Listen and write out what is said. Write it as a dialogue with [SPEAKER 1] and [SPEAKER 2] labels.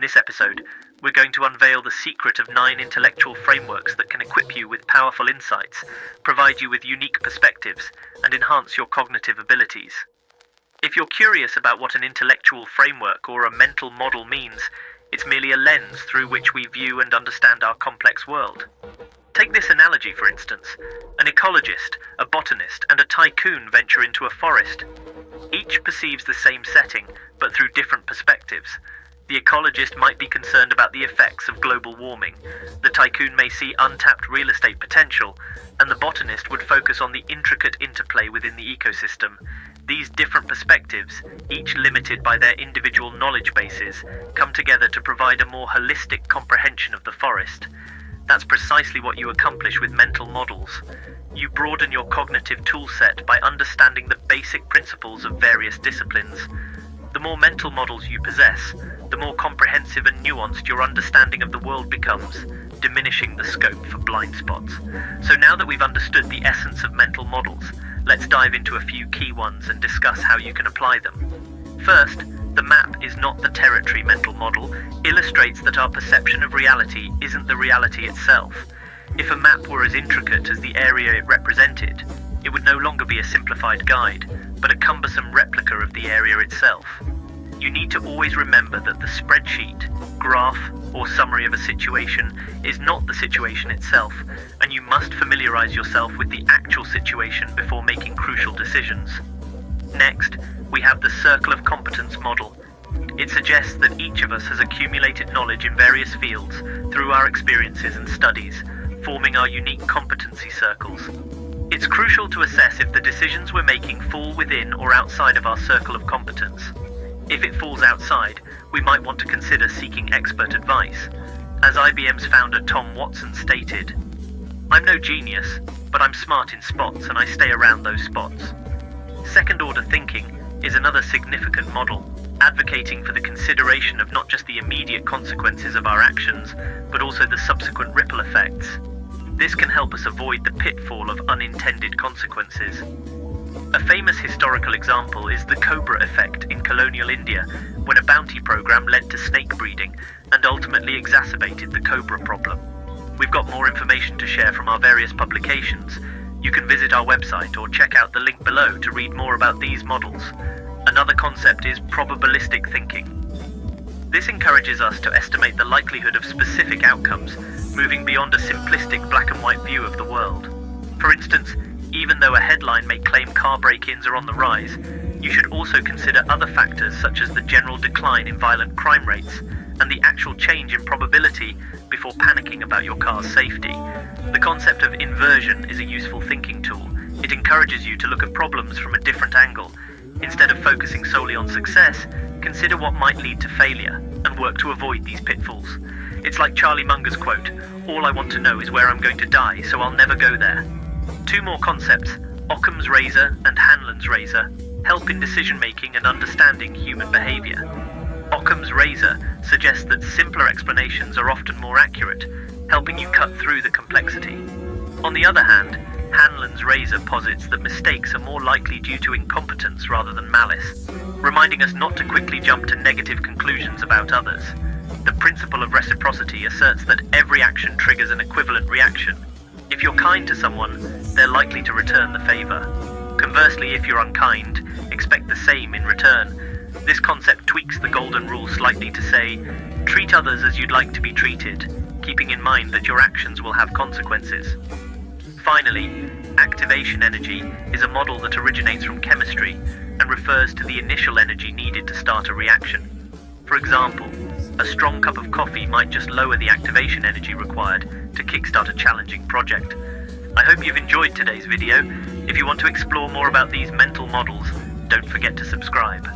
[SPEAKER 1] this episode, we're going to unveil the secret of 9 intellectual frameworks that can equip you with powerful insights, provide you with unique perspectives, and enhance your cognitive abilities. If you're curious about what an intellectual framework or a mental model means, it's merely a lens through which we view and understand our complex world. Take this analogy, for instance. An ecologist, a botanist, and a tycoon venture into a forest. Each perceives the same setting, but through different perspectives. The ecologist might be concerned about the effects of global warming. The tycoon may see untapped real estate potential, and the botanist would focus on the intricate interplay within the ecosystem. These different perspectives, each limited by their individual knowledge bases, come together to provide a more holistic comprehension of the forest. That's precisely what you accomplish with mental models. You broaden your cognitive toolset by understanding the basic principles of various disciplines. The more mental models you possess, the more comprehensive and nuanced your understanding of the world becomes, diminishing the scope for blind spots. So now that we've understood the essence of mental models, let's dive into a few key ones and discuss how you can apply them. First, the map is not the territory mental model, illustrates that our perception of reality isn't the reality itself. If a map were as intricate as the area it represented, it would no longer be a simplified guide, but a cumbersome replica of the area itself. You need to always remember that the spreadsheet, graph, or summary of a situation is not the situation itself, and you must familiarize yourself with the actual situation before making crucial decisions. Next, we have the circle of competence model. It suggests that each of us has accumulated knowledge in various fields through our experiences and studies, forming our unique competency circles. It's crucial to assess if the decisions we're making fall within or outside of our circle of competence. If it falls outside, we might want to consider seeking expert advice. As IBM's founder Tom Watson stated, "I'm no genius, but I'm smart in spots and I stay around those spots." Second-order thinking is another significant model, advocating for the consideration of not just the immediate consequences of our actions, but also the subsequent ripple effects. This can help us avoid the pitfall of unintended consequences. A famous historical example is the Cobra effect in colonial India, when a bounty program led to snake breeding and ultimately exacerbated the cobra problem. We've got more information to share from our various publications. You can visit our website or check out the link below to read more about these models. Another concept is probabilistic thinking. This encourages us to estimate the likelihood of specific outcomes, moving beyond a simplistic black and white view of the world. For instance, even though a headline may claim car break-ins are on the rise, you should also consider other factors such as the general decline in violent crime rates and the actual change in probability before panicking about your car's safety. The concept of inversion is a useful thinking tool. It encourages you to look at problems from a different angle. Instead of focusing solely on success, consider what might lead to failure and work to avoid these pitfalls. It's like Charlie Munger's quote, "All I want to know is where I'm going to die, so I'll never go there." Two more concepts, Occam's razor and Hanlon's razor, help in decision-making and understanding human behavior. Occam's razor suggests that simpler explanations are often more accurate, helping you cut through the complexity. On the other hand, Hanlon's razor posits that mistakes are more likely due to incompetence rather than malice, reminding us not to quickly jump to negative conclusions about others. The principle of reciprocity asserts that every action triggers an equivalent reaction. If you're kind to someone, they're likely to return the favor. Conversely, if you're unkind, expect the same in return. This concept tweaks the golden rule slightly to say, treat others as you'd like to be treated, keeping in mind that your actions will have consequences. Finally, activation energy is a model that originates from chemistry and refers to the initial energy needed to start a reaction. For example, a strong cup of coffee might just lower the activation energy required to kickstart a challenging project. I hope you've enjoyed today's video. If you want to explore more about these mental models, don't forget to subscribe.